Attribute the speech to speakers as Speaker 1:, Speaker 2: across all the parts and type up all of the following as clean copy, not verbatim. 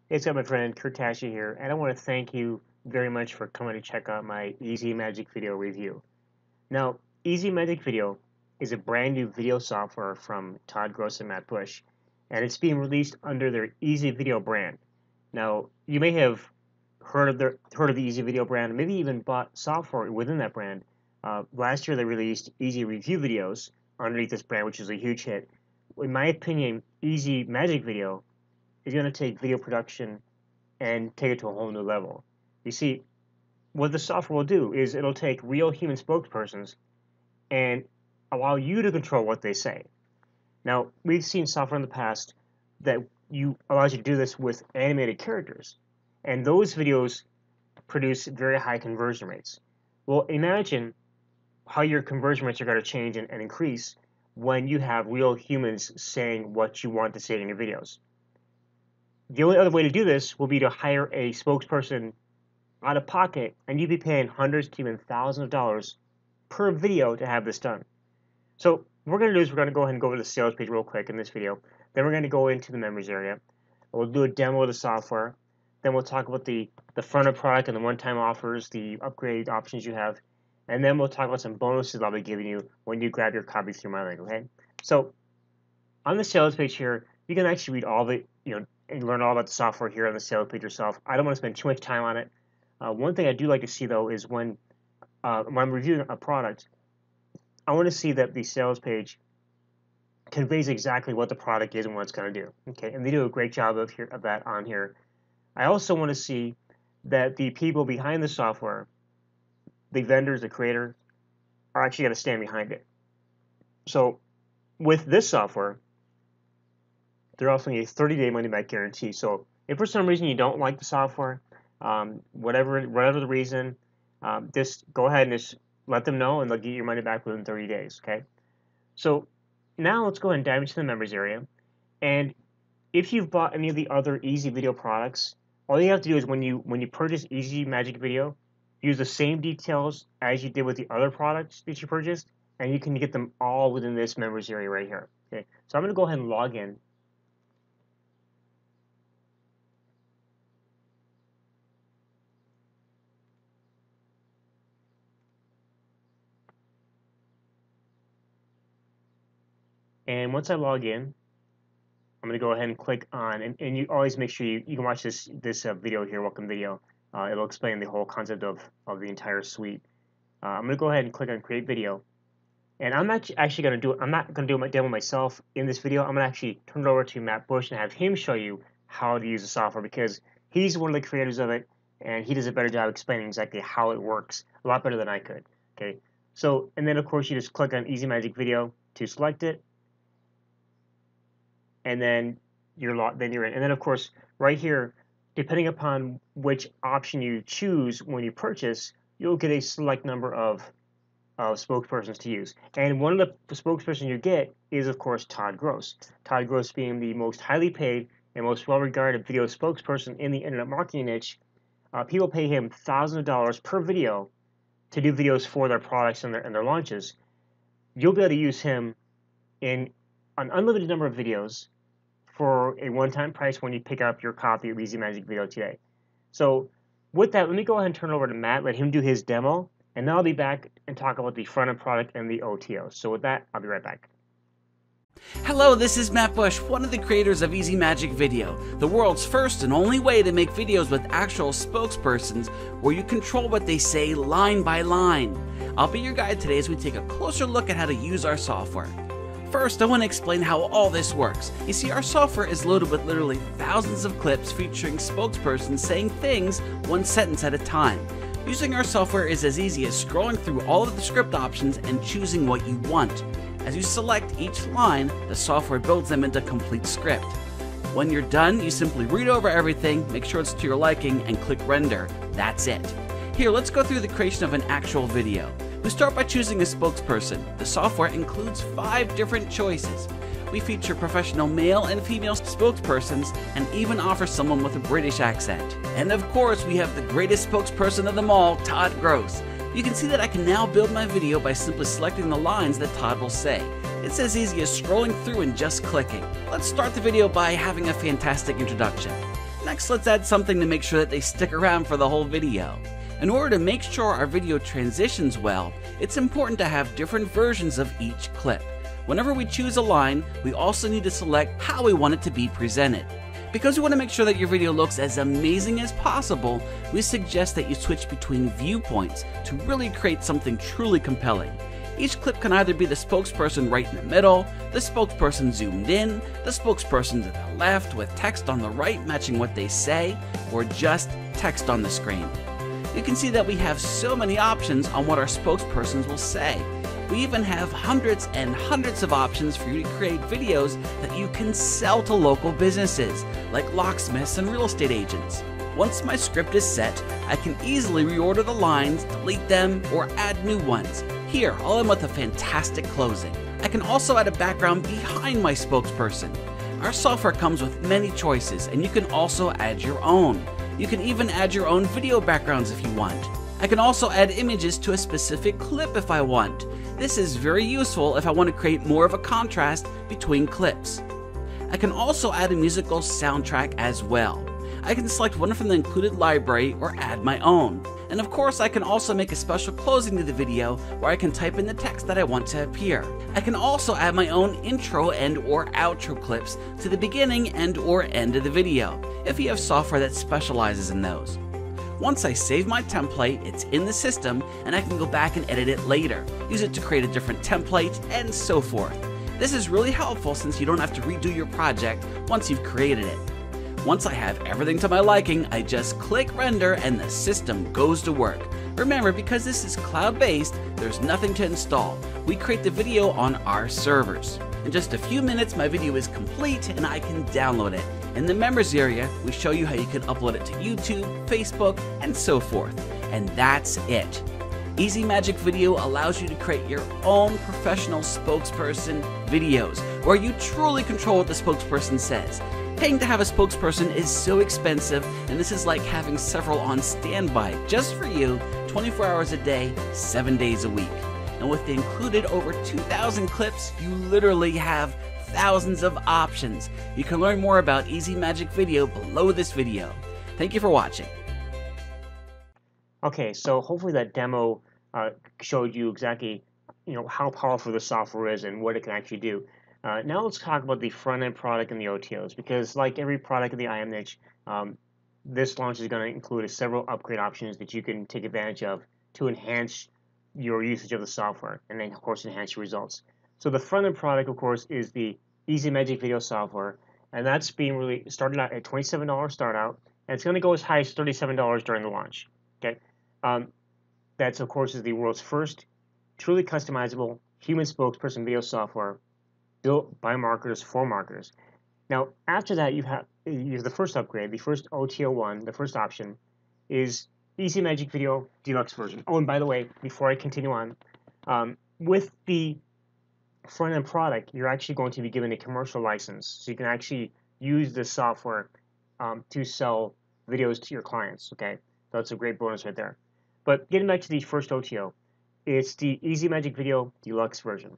Speaker 1: It's up, my friend Tasche here, and I want to thank you very much for coming to check out my Easy Magic Video review. Now, Easy Magic Video is a brand new video software from Todd Gross and Matt Bush, and it's being released under their Easy Video brand. Now, you may have heard of the Easy Video brand, maybe even bought software within that brand. Last year, they released Easy Review Videos underneath this brand, which is a huge hit. In my opinion, Easy Magic Video is going to take video production and take it to a whole new level. You see, what the software will do is it'll take real human spokespersons and allow you to control what they say. Now, we've seen software in the past that allows you to do this with animated characters, and those videos produce very high conversion rates. Well, imagine how your conversion rates are going to change and increase when you have real humans saying what you want to say in your videos. The only other way to do this will be to hire a spokesperson out of pocket, and you'd be paying hundreds to even thousands of dollars per video to have this done. So what we're going to do is we're going to go ahead and go over the sales page real quick in this video. Then we're going to go into the members area. We'll do a demo of the software. Then we'll talk about the front of product and the one-time offers, the upgrade options you have. And then we'll talk about some bonuses I'll be giving you when you grab your copy through my link, okay? So on the sales page here, you can actually read all the, and learn all about the software here on the sales page yourself. I don't want to spend too much time on it. One thing I do like to see, though, is when I'm reviewing a product, I want to see that the sales page conveys exactly what the product is and what it's going to do. Okay, and they do a great job of that on here. I also want to see that the people behind the software, the vendors, the creator, are actually going to stand behind it. So with this software, they're offering a 30-day money-back guarantee. So if for some reason you don't like the software, whatever the reason, just go ahead and just let them know, and they'll get your money back within 30 days. Okay. So now let's go ahead and dive into the members area. And if you've bought any of the other Easy Video products, all you have to do is when you purchase Easy Magic Video, use the same details as you did with the other products that you purchased, and you can get them all within this members area right here. Okay. So I'm going to go ahead and log in. And once I log in, I'm going to go ahead and click on, and you always make sure you can watch this video here, welcome video. It'll explain the whole concept of the entire suite. I'm going to go ahead and click on create video. And I'm actually going to do it. I'm not going to do my demo myself in this video. I'm going to actually turn it over to Matt Bush and have him show you how to use the software, because he's one of the creators of it, and he does a better job explaining exactly how it works, a lot better than I could. Okay. So, and then of course you just click on Easy Magic Video to select it, and then you're in. And then of course right here, depending upon which option you choose when you purchase, you'll get a select number of spokespersons to use. And one of the spokespersons you get is, of course, Todd Gross. Todd Gross being the most highly paid and most well-regarded video spokesperson in the internet marketing niche. People pay him thousands of dollars per video to do videos for their products and their launches. You'll be able to use him in an unlimited number of videos for a one-time price when you pick up your copy of Easy Magic Video today. So with that, let me go ahead and turn it over to Matt, let him do his demo, and then I'll be back and talk about the front-end product and the OTO. So with that, I'll be right back.
Speaker 2: Hello, this is Matt Bush, one of the creators of Easy Magic Video, the world's first and only way to make videos with actual spokespersons where you control what they say line by line. I'll be your guide today as we take a closer look at how to use our software. First, I want to explain how all this works. You see, our software is loaded with literally thousands of clips featuring spokespersons saying things one sentence at a time. Using our software is as easy as scrolling through all of the script options and choosing what you want. As you select each line, the software builds them into complete script. When you're done, you simply read over everything, make sure it's to your liking, and click render. That's it. Here, let's go through the creation of an actual video. We start by choosing a spokesperson. The software includes 5 different choices. We feature professional male and female spokespersons and even offer someone with a British accent. And of course, we have the greatest spokesperson of them all, Todd Gross. You can see that I can now build my video by simply selecting the lines that Todd will say. It's as easy as scrolling through and just clicking. Let's start the video by having a fantastic introduction. Next, let's add something to make sure that they stick around for the whole video. In order to make sure our video transitions well, it's important to have different versions of each clip. Whenever we choose a line, we also need to select how we want it to be presented. Because we want to make sure that your video looks as amazing as possible, we suggest that you switch between viewpoints to really create something truly compelling. Each clip can either be the spokesperson right in the middle, the spokesperson zoomed in, the spokesperson to the left with text on the right matching what they say, or just text on the screen. You can see that we have so many options on what our spokespersons will say. We even have hundreds and hundreds of options for you to create videos that you can sell to local businesses, like locksmiths and real estate agents. Once my script is set, I can easily reorder the lines, delete them, or add new ones. Here, I'll end with a fantastic closing. I can also add a background behind my spokesperson. Our software comes with many choices, and you can also add your own. You can even add your own video backgrounds if you want. I can also add images to a specific clip if I want. This is very useful if I want to create more of a contrast between clips. I can also add a musical soundtrack as well. I can select one from the included library or add my own. And of course, I can also make a special closing to the video where I can type in the text that I want to appear. I can also add my own intro and or outro clips to the beginning and or end of the video, if you have software that specializes in those. Once I save my template, it's in the system and I can go back and edit it later, use it to create a different template, and so forth. This is really helpful since you don't have to redo your project once you've created it. Once I have everything to my liking, I just click render and the system goes to work. Remember, because this is cloud-based, there's nothing to install. We create the video on our servers. In just a few minutes, my video is complete and I can download it. In the members area, we show you how you can upload it to YouTube, Facebook, and so forth. And that's it. Easy Magic Video allows you to create your own professional spokesperson videos, where you truly control what the spokesperson says. Paying to have a spokesperson is so expensive, and this is like having several on standby just for you, 24 hours a day, 7 days a week. And with the included over 2,000 clips, you literally have thousands of options. You can learn more about Easy Magic Video below this video. Thank you for watching.
Speaker 1: Okay, so hopefully that demo showed you exactly how powerful the software is and what it can actually do. Now let's talk about the front-end product and the OTOs, because like every product in the IM niche, this launch is going to include several upgrade options that you can take advantage of to enhance your usage of the software and then, of course, enhance your results. So the front-end product, of course, is the Easy Magic Video software, and that's being really started out at $27 start out, and it's going to go as high as $37 during the launch. Okay, that's, of course, is the world's first truly customizable human spokesperson video software built by marketers for marketers. Now, after that, you have the first upgrade, the first OTO1, the first option is Easy Magic Video Deluxe version. Oh, and by the way, before I continue on, with the front-end product, you're actually going to be given a commercial license, so you can actually use this software to sell videos to your clients. Okay, so that's a great bonus right there. But getting back to the first OTO, it's the Easy Magic Video Deluxe version.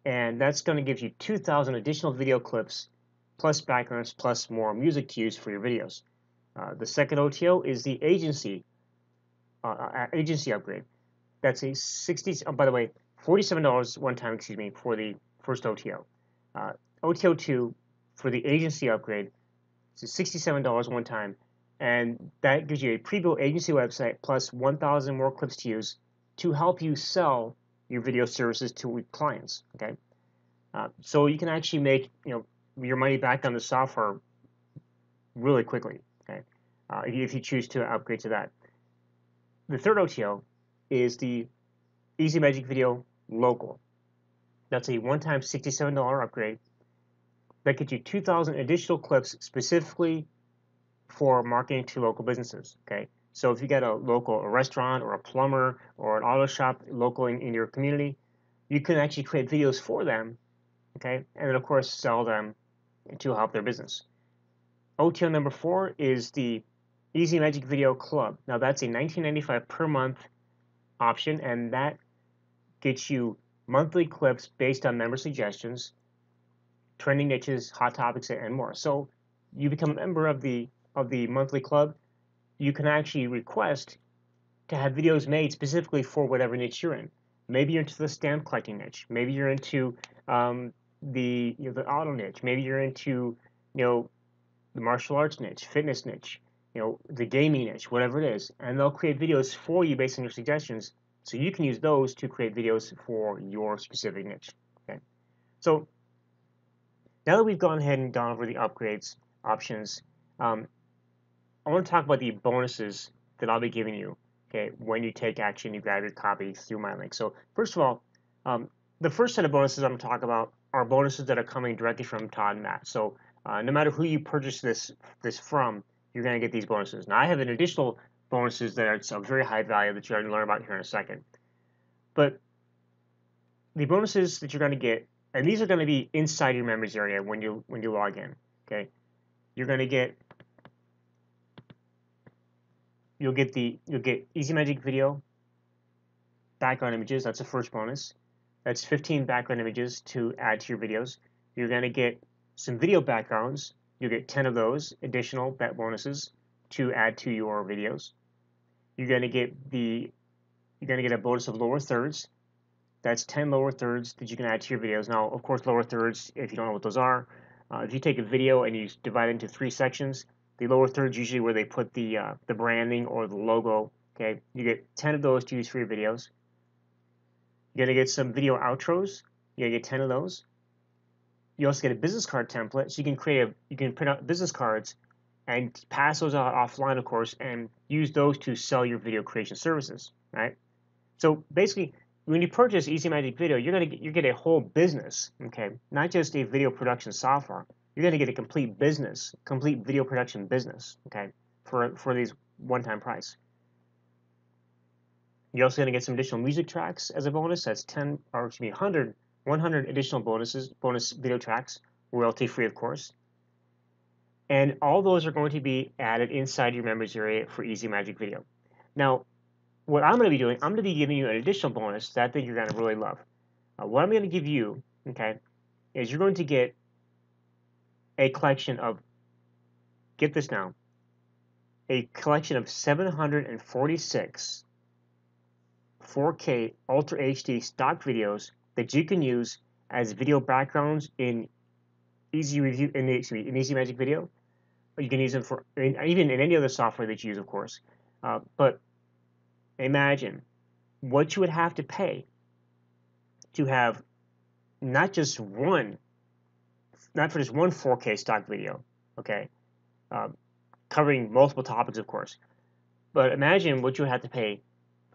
Speaker 1: And that's going to give you 2,000 additional video clips, plus backgrounds, plus more music to use for your videos. The second OTO is the agency upgrade. That's a by the way, $47 one time, for the first OTO. OTO 2 for the agency upgrade is $67 one time, and that gives you a pre-built agency website plus 1,000 more clips to use to help you sell your video services to clients. Okay, so you can actually make your money back on the software really quickly. Okay, if you choose to upgrade to that. The third OTO is the Easy Magic Video Local. That's a one-time $67 upgrade that gets you 2,000 additional clips specifically for marketing to local businesses. Okay, so if you got a restaurant or a plumber or an auto shop local in your community, you can actually create videos for them, okay, and then of course sell them to help their business. OTO number 4 is the Easy Magic Video Club. Now that's a $19.95 per month option, and that gets you monthly clips based on member suggestions, trending niches, hot topics, and more. So you become a member of the the monthly club, you can actually request to have videos made specifically for whatever niche you're in. Maybe you're into the stamp collecting niche. Maybe you're into the auto niche. Maybe you're into the martial arts niche, fitness niche, the gaming niche, whatever it is, and they'll create videos for you based on your suggestions, so you can use those to create videos for your specific niche. Okay, so now that we've gone ahead and gone over the upgrades options, I want to talk about the bonuses that I'll be giving you, okay, when you take action, you grab your copy through my link. So first of all, the first set of bonuses I'm going to talk about are bonuses that are coming directly from Todd and Matt. So no matter who you purchase this from, you're going to get these bonuses. Now I have an additional bonuses that are of very high value that you're going to learn about here in a second. But the bonuses that you're going to get, and these are going to be inside your members area when you log in. Okay, you're going to get you'll get Easy Magic Video background images. That's the first bonus. That's 15 background images to add to your videos. You're going to get some video backgrounds. You'll get 10 of those additional bonuses to add to your videos. You're going to get a bonus of lower thirds. That's 10 lower thirds that you can add to your videos. Now, of course, lower thirds, if you don't know what those are, if you take a video and you divide it into 3 sections, the lower thirds usually where they put the branding or the logo. Okay, you get 10 of those to use for your videos. You're gonna get some video outros. You're gonna get 10 of those. You also get a business card template, so you can print out business cards and pass those out offline, of course, and use those to sell your video creation services. Right? So basically, when you purchase Easy Magic Video, you get a whole business. Okay, not just a video production software. You're going to get a complete business, complete video production business, okay, for these one-time price. You're also going to get some additional music tracks as a bonus. That's 100 additional bonus video tracks, royalty-free, of course. And all those are going to be added inside your members area for Easy Magic Video. Now, what I'm going to be doing, I'm going to be giving you an additional bonus that I think you're going to really love. What I'm going to give you, okay, is you're going to get a collection of, get this now, a collection of 746 4K Ultra HD stock videos that you can use as video backgrounds in Easy Magic Video. You can use them for even in any other software that you use, of course. But imagine what you would have to pay to have not for just one 4K stock video, okay, covering multiple topics, of course. But imagine what you would have to pay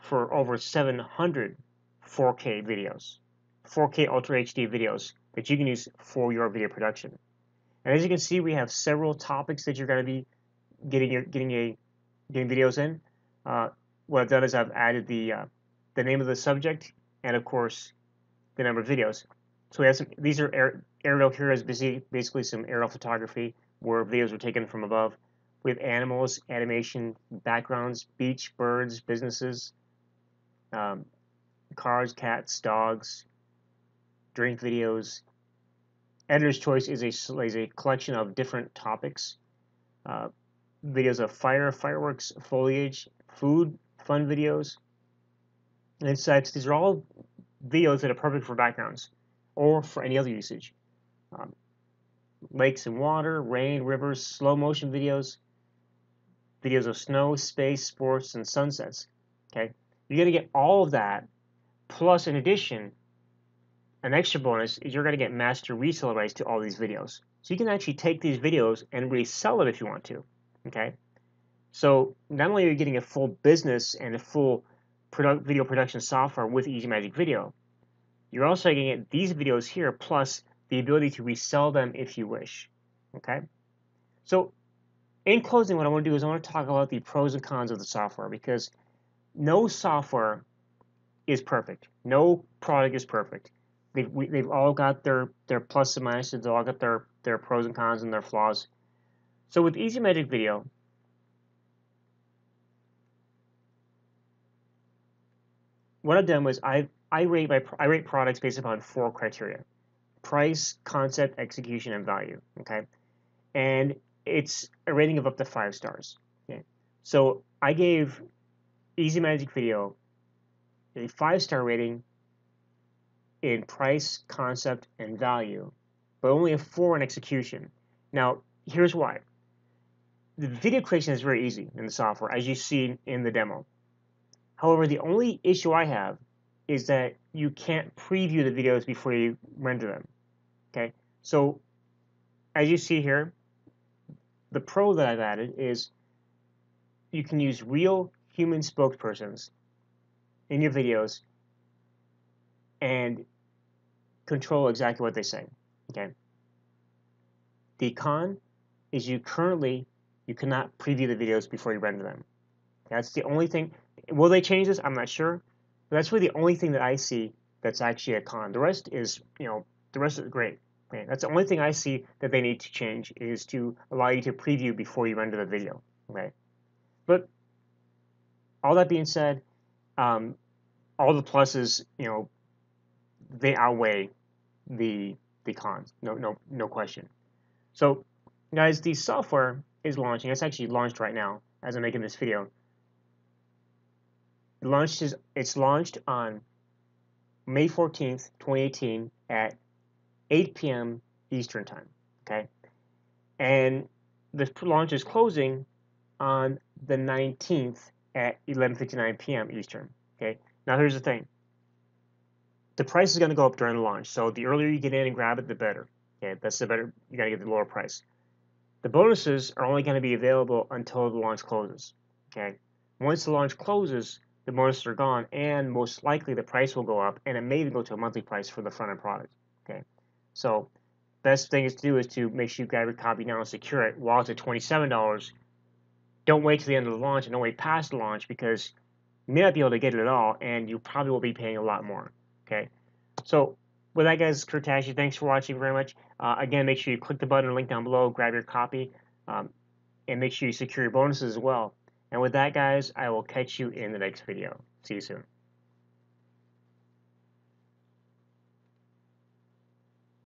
Speaker 1: for over 700 4K videos, 4K Ultra HD videos that you can use for your video production. And as you can see, we have several topics that you're going to be getting videos in. What I've done is I've added the name of the subject and, of course, the number of videos. So we have these are aerial here is basically some aerial photography where videos were taken from above. We have animals, animation, backgrounds, beach, birds, businesses, cars, cats, dogs, drink videos. Editor's Choice is a collection of different topics. Videos of fire, fireworks, foliage, food, fun videos, and such. These are all videos that are perfect for backgrounds or for any other usage. Lakes and water, rain, rivers, slow motion videos, videos of snow, space, sports, and sunsets. Okay, you're going to get all of that, plus in addition, an extra bonus is you're going to get master resale rights to all these videos. So you can actually take these videos and resell it if you want to. Okay, so not only are you getting a full business and a full video production software with Easy Magic Video, you're also going to get these videos here plus the ability to resell them if you wish. Okay, so in closing, what I want to do is I want to talk about the pros and cons of the software, because no software is perfect. No product is perfect. They've all got their plus and minuses. They've all got their pros and cons and their flaws. So with Easy Magic Video, what I've done was I rate products based upon 4 criteria: price, concept, execution, and value. Okay, and it's a rating of up to 5 stars. Okay, so I gave Easy Magic Video a 5-star rating in price, concept, and value, but only a 4 in execution. Now, here's why. The video creation is very easy in the software, as you see in the demo. However, the only issue I have is that you can't preview the videos before you render them. Okay, so as you see here, the pro that I've added is you can use real human spokespersons in your videos and control exactly what they say. Okay. The con is you cannot preview the videos before you render them. That's the only thing. Will they change this? I'm not sure. But that's really the only thing that I see that's actually a con. The rest is, the rest is great. Okay. That's the only thing I see that they need to change is to allow you to preview before you render the video. Okay. But all that being said, all the pluses, they outweigh the cons. No question. So, guys, the software is launching. It's actually launched right now as I'm making this video. It's launched on May 14th, 2018 at 8 p.m. Eastern Time. Okay, and the launch is closing on the 19th at 11:59 p.m. Eastern. Okay, now here's the thing. The price is going to go up during the launch, so the earlier you get in and grab it, the better. Okay, that's the better. You got to get the lower price. The bonuses are only going to be available until the launch closes. Okay, once the launch closes, the bonuses are gone, and most likely the price will go up, and it may even go to a monthly price for the front-end product. Okay, so best thing is to do is to make sure you grab your copy now and secure it while it's at $27. Don't wait till the end of the launch, and don't wait past the launch because you may not be able to get it at all, and you probably will be paying a lot more. Okay, so with that, guys, Kurt Tasche. Thanks for watching very much. Again, make sure you click the button or link down below, grab your copy, and make sure you secure your bonuses as well. And with that, guys, I will catch you in the next video. See you soon.